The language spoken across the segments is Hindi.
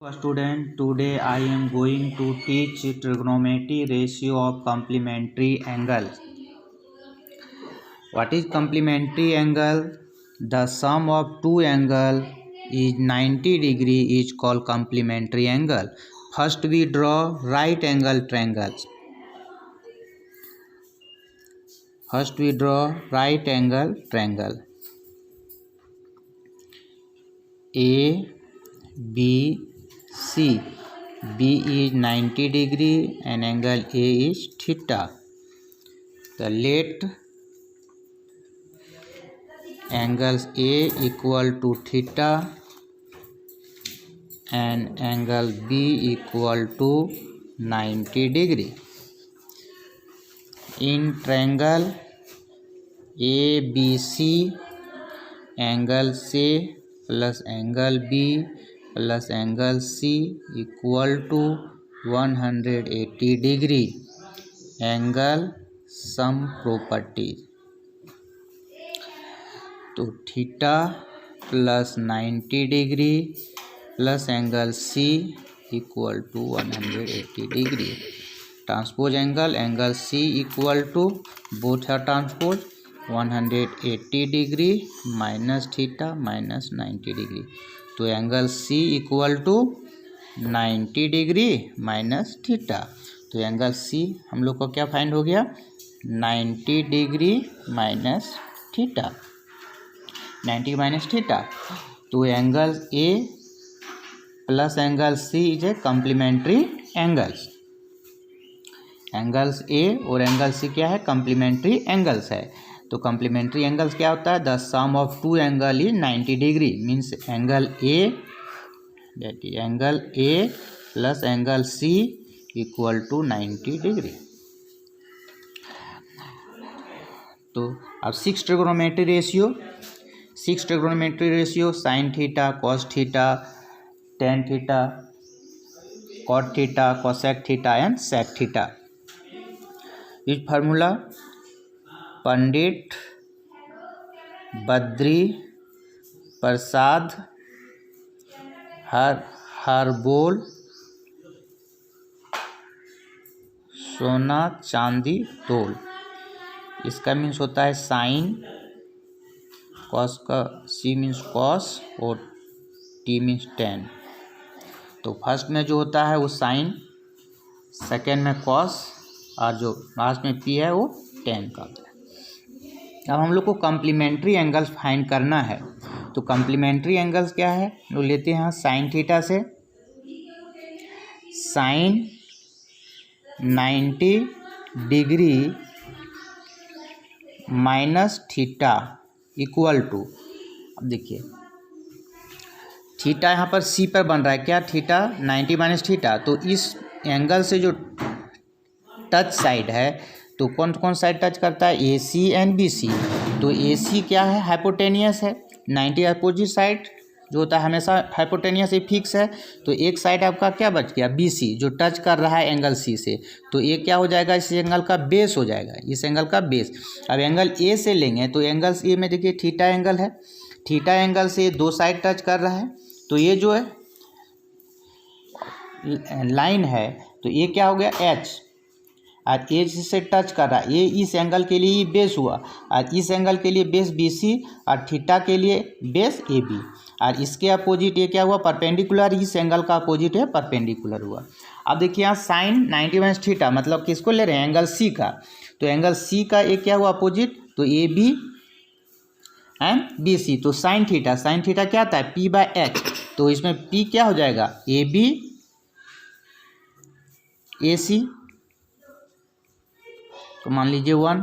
Student, today I am going to teach trigonometry ratio of complementary angles. What is complementary angle? The sum of two angles is 90 degree is called complementary angle. First we draw right angle triangles. First we draw right angle triangle. A, B, C. B is 90 degree and angle A is theta. The let angles A equal to theta and angle B equal to 90 degree. In triangle ABC, angle C plus angle B plus angle C equal to 180 degree. Angle sum property. तो theta plus 90 degree plus angle C equal to 180 degree. Transpose angle C equal to both are transpose 180 degree minus theta minus 90 degree. तो angle C equal to 90 degree minus theta. तो एंगल सी हम लोग को क्या फाइंड हो गया 90 degree minus theta. 90 minus theta. तो angle A plus angle C is a complementary angles. Angles A और एंगल सी क्या है कम्प्लीमेंट्री एंगल्स है. तो कम्प्लीमेंट्री एंगल्स क्या होता है the sum of two angle is 90 degree means angle A that is angle A plus angle C equal to 90 degree. तो अब 6 trigonometry ratio sine theta cos theta tan theta cot theta cosec theta and sec theta. इस फार्मूला पंडित बद्री प्रसाद हरबोल सोना चांदी तोल. इसका मीन्स होता है साइन कॉस का सी मीन्स कॉस और टी मीन्स टेन. तो फर्स्ट में जो होता है वो साइन सेकेंड में कॉस और जो लास्ट में पी है वो टेन का होता है. अब हम लोग को कम्प्लीमेंट्री एंगल्स फाइंड करना है. तो कम्प्लीमेंट्री एंगल्स क्या है लोग लेते हैं साइन थीटा से sine 90 degree minus theta equal to. अब देखिए थीटा यहाँ पर सी पर बन रहा है क्या थीटा 90 माइनस थीटा. तो इस एंगल से जो टच साइड है तो कौन कौन साइड टच करता है A C and B C. तो ए सी क्या है हाइपोटेनियस है 90 अपोजिट साइड जो होता है हमेशा हाइपोटेनियस ही फिक्स है. तो एक साइड आपका क्या बच गया बी सी जो टच कर रहा है एंगल सी से. तो ये क्या हो जाएगा इस एंगल का बेस हो जाएगा इस एंगल का बेस. अब एंगल ए से लेंगे तो एंगल ए में देखिए थीटा एंगल है. थीटा एंगल से दो साइड टच कर रहा है. तो ये जो है लाइन है तो ये क्या हो गया एच और एच से टच कर रहा है. ये इस एंगल के लिए बेस हुआ और इस एंगल के लिए बेस बी सी और थीटा के लिए बेस ए बी. और इसके अपोजिट ये क्या हुआ परपेंडिकुलर इस एंगल का अपोजिट है परपेंडिकुलर हुआ. अब देखिए यहाँ साइन 90 माइनस थीटा मतलब किसको ले रहे हैं एंगल सी का. तो एंगल सी का एक क्या हुआ अपोजिट तो A B and B C. तो साइन थीटा क्या आता है पी बाय एच. तो इसमें पी क्या हो जाएगा ए बी ए सी. तो मान लीजिए 1.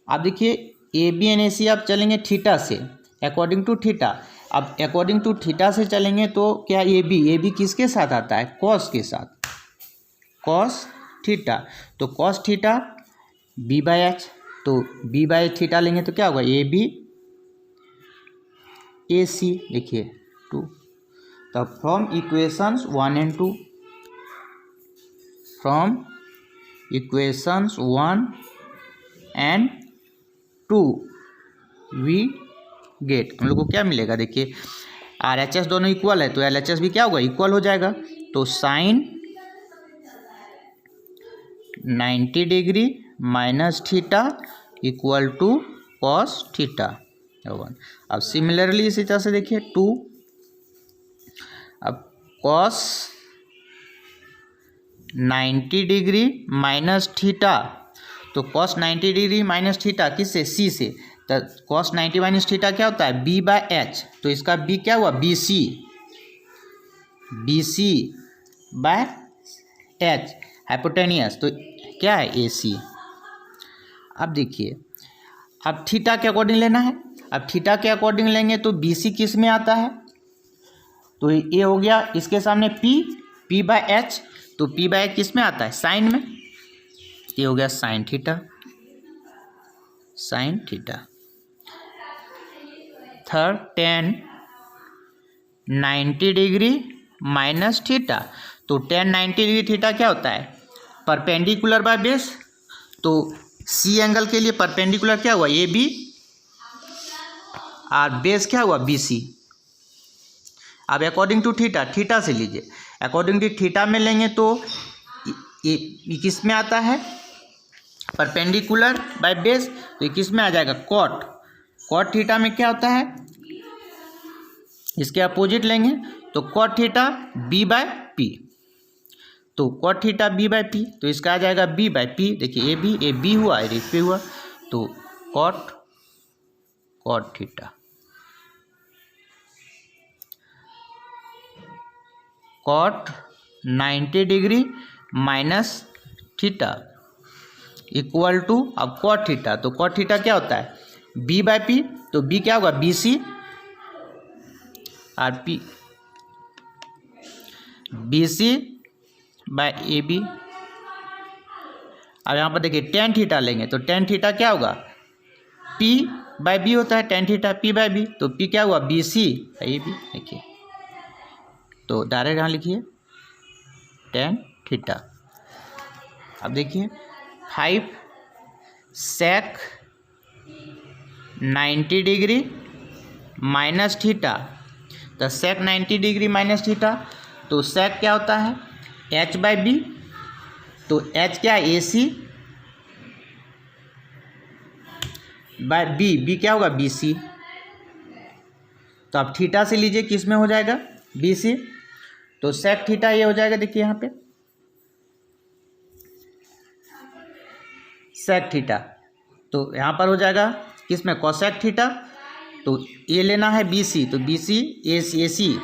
अब देखिए ए बी एन ए सी आप चलेंगे थीटा से अकॉर्डिंग टू थीटा. अब अकॉर्डिंग टू थीटा से चलेंगे तो क्या ए बी किसके साथ आता है कॉस के साथ कॉस थीटा. तो cos theta B by H. तो बी बाय थीटा लेंगे तो क्या होगा ए बी ए सी लिखिए 2. तो from equations 1 and 2 from equations 1 and 2 we get हम लोग को क्या मिलेगा देखिए RHS दोनों इक्वल है तो LHS भी क्या होगा, इक्वल हो जाएगा। तो sine 90 degree minus theta equal to cos theta 1। अब सिमिलरली इसी तरह से देखिए 2, अब कॉस 90 डिग्री माइनस थीटा, तो कॉस 90 डिग्री माइनस थीटा किससे, सी से, तो कॉस 90 माइनस थीटा क्या होता है, बी बाय एच, तो इसका बी क्या हुआ, B C by H hypotenuse, तो क्या है ए सी। अब देखिए अब थीटा के अकॉर्डिंग लेना है, अब थीटा के अकॉर्डिंग लेंगे तो बी सी किस में आता है, तो ये हो गया इसके सामने पी बाय एच, तो पी बाय किस में आता है, साइन में, ये हो गया sine theta. Third tan 90 degree minus theta, तो tan 90 डिग्री थीटा क्या होता है, परपेंडिकुलर बाय बेस, तो सी एंगल के लिए परपेंडिकुलर क्या हुआ, ए बी, और बेस क्या हुआ, बी सी। अब अकॉर्डिंग टू थीटा से लीजिए, अकॉर्डिंग टू थीटा में लेंगे तो ये किस में आता है, परपेंडिकुलर बाय बेस, तो ये किस में आ जाएगा, कॉट थीटा में क्या होता है, इसके अपोजिट लेंगे तो cot theta B by P, तो cot theta B by P, तो इसका आ जाएगा बी बाय पी। देखिए ए बी हुआ, ए पी हुआ, तो cot theta cot 90 degree minus theta equal to, अब कॉट थीटा, तो कॉट थीटा क्या होता है, बी बाय पी, तो बी क्या होगा, बी सी, और P B C by A B. अब यहाँ पर देखिए टेन थीटा लेंगे तो टेन थीटा क्या होगा, पी बाय बी होता है, tan theta P by B, तो पी क्या हुआ, बी सी ए बी। देखिए तो डायरेक्ट यहाँ लिखिए टेन थीटा। अब देखिए 5 sec 90 डिग्री माइनस थीटा, तो sec 90 डिग्री माइनस थीटा, तो sec क्या होता है, h बाय बी, तो h क्या है, ए सी बाय बी क्या होगा, बी सी। तो अब थीटा से लीजिए किस में हो जाएगा, बी सी, तो sec थीटा ये हो जाएगा, देखिए यहाँ पे sec थीटा, तो यहाँ पर हो जाएगा किसमें, cosec थीटा, तो ये लेना है बी सी, तो बी सी ए सी,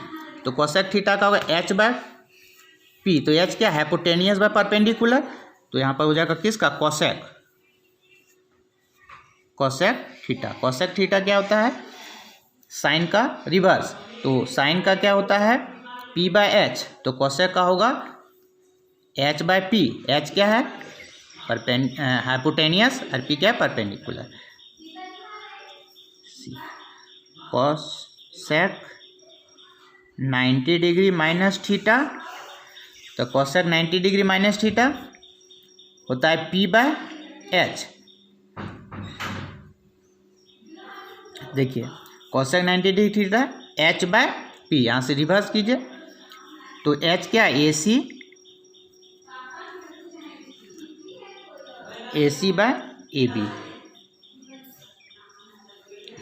तो cosec थीटा का होगा h बाय पी, तो h क्या है, हाइपोटेनियस बाय परपेंडिकुलर, तो यहाँ पर हो जाएगा किसका, cosec थीटा क्या होता है, साइन का रिवर्स, तो साइन का क्या होता है, p बाय एच, तो cosec का होगा h बाय पी, h क्या है, हाइपोटेनियस, और पी क्या है, perpendicular. cosec 90 degree minus theta, तो cosec 90 डिग्री माइनस थीटा होता है पी बाय एच। देखिए cosec 90 degree theta h by P, यहाँ से रिवर्स कीजिए, तो h क्या है, A C by A B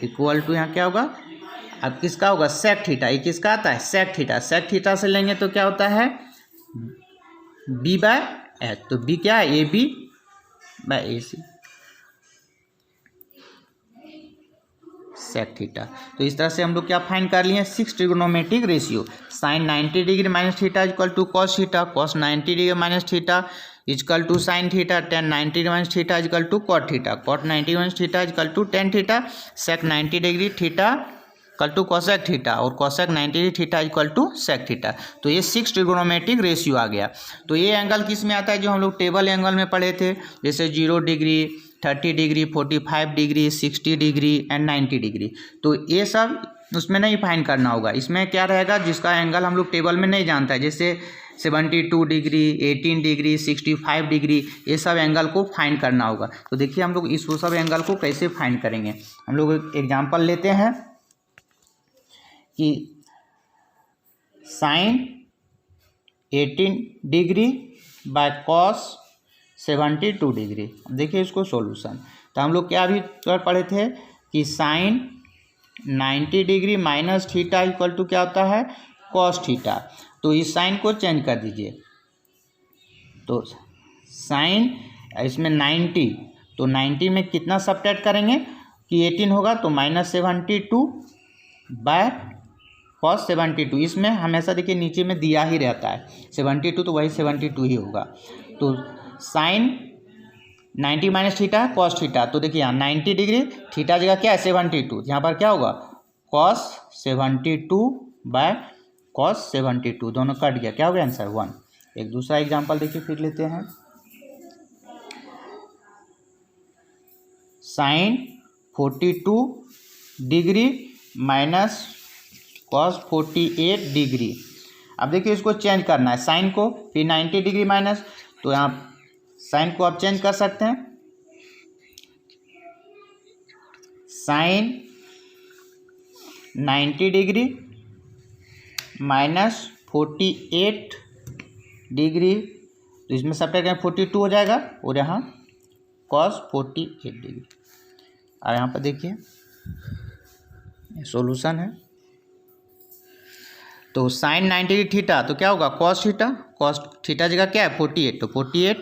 equal to, यहाँ क्या होगा, अब किसका होगा, sec थीटा, ये किसका आता है, sec थीटा से लेंगे तो क्या होता है, b बाय एच, तो b क्या है, A B by A C, sec theta. तो इस तरह से हम लोग क्या फाइंड कर लिए, 6 trigonometric ratio, sine 90 degree minus theta equal to cos theta, cos 90 degree minus theta equal to sine theta, tan 90 degree minus theta equal to cot theta, cot 90 minus theta equal to tan theta, sec 90 degree theta equal to cosec theta, और cosec 90 degree theta equal to sec theta. तो ये 6 ट्रिग्नोमेट्रिक रेशियो आ गया। तो ये एंगल किस में आता है, जो हम लोग टेबल एंगल में पढ़े थे, जैसे 0 degree, 30 degree, 45 degree, 60 degree and 90 degree. तो ये सब उसमें नहीं फाइंड करना होगा। इसमें क्या रहेगा, जिसका एंगल हम लोग टेबल में नहीं जानता है, जैसे 72 डिग्री, 18 डिग्री, 65 डिग्री, ये सब एंगल को फाइंड करना होगा। तो देखिए हम लोग इस वो सब एंगल को कैसे फाइंड करेंगे। हम लोग एग्जांपल लेते हैं कि sine 18 degree by cos 72 degree. अब देखिए इसको सॉल्यूशन, तो हम लोग क्या अभी पढ़े थे कि sine 90 degree minus theta equal to क्या होता है, कॉस थीटा। तो इस साइन को चेंज कर दीजिए, तो साइन इसमें 90, तो 90 में कितना सब्ट्रैक्ट करेंगे कि 18 होगा, तो -72 बाय कॉस 72। इसमें हमेशा देखिए नीचे में दिया ही रहता है 72, तो वही 72 ही होगा। तो sine 90 minus theta cos theta, तो देखिए यहाँ 90 डिग्री, थीटा जगह क्या है 72, यहाँ पर क्या होगा कॉस 72 बाय कॉस 72, दोनों कट गया, क्या हो गया आंसर 1। एक दूसरा एग्जांपल देखिए फिर लेते हैं। Sine 42 degree minus cos 48 degree. अब देखिए इसको चेंज करना है साइन को, फिर 90 डिग्री माइनस, तो यहाँ साइन को आप चेंज कर सकते हैं, साइन 90 डिग्री माइनस 48 डिग्री, तो इसमें सब्ट्रैक्ट करें 42 हो जाएगा, और यहाँ कॉस 48 डिग्री। और यहाँ पर देखिए सॉल्यूशन है, तो साइन 90 डिग्री थीटा, तो क्या होगा कॉस थीटा जगह क्या है 48, तो 48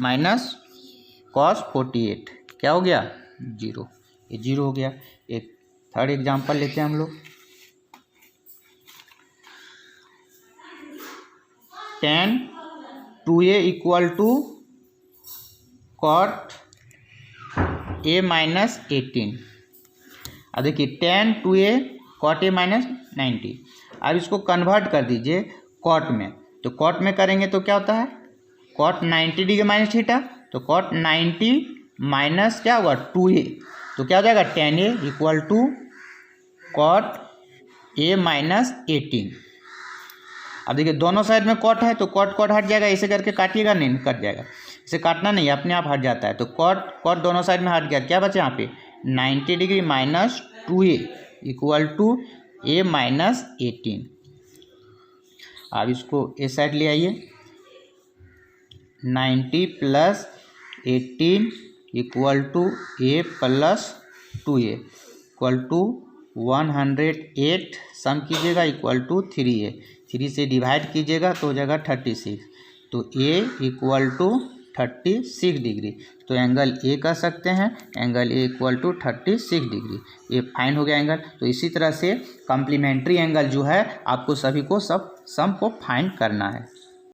माइनस कॉस 48 क्या हो गया 0, ये 0 हो गया। एक थर्ड एग्जांपल लेते हैं हम लोग। tan 2a equal to cot a minus 18। अब देखिए tan 2a cot a minus 90। अब इसको कन्वर्ट कर दीजिए कॉट में, तो कॉट में करेंगे तो क्या होता है कॉट 90 डिग्री माइनस थीटा, तो कॉट 90 माइनस क्या होगा 2a, तो क्या हो जाएगा tan a equal to cot a minus 18। अब देखिए दोनों साइड में कॉट है, तो कॉट हट जाएगा, ऐसे करके काटिएगा नहीं कट जाएगा, इसे काटना नहीं अपने आप हट जाता है, तो कॉट दोनों साइड में हट गया, क्या बचा यहाँ पे 90 degree minus 2a equal to a minus 18। अब इसको ए साइड ले आइए, 90 plus 18 equal to a plus 2a equal to 108, sum कीजिएगा इक्वल टू 3a, 3 से डिवाइड कीजिएगा तो हो जाएगा 36, तो a इक्वल टू 36 डिग्री। तो एंगल ए कर सकते हैं, angle A equal to 36 degree, ये फाइन हो गया एंगल। तो इसी तरह से कॉम्प्लीमेंट्री एंगल जो है आपको सभी को सब सम को फाइंड करना है।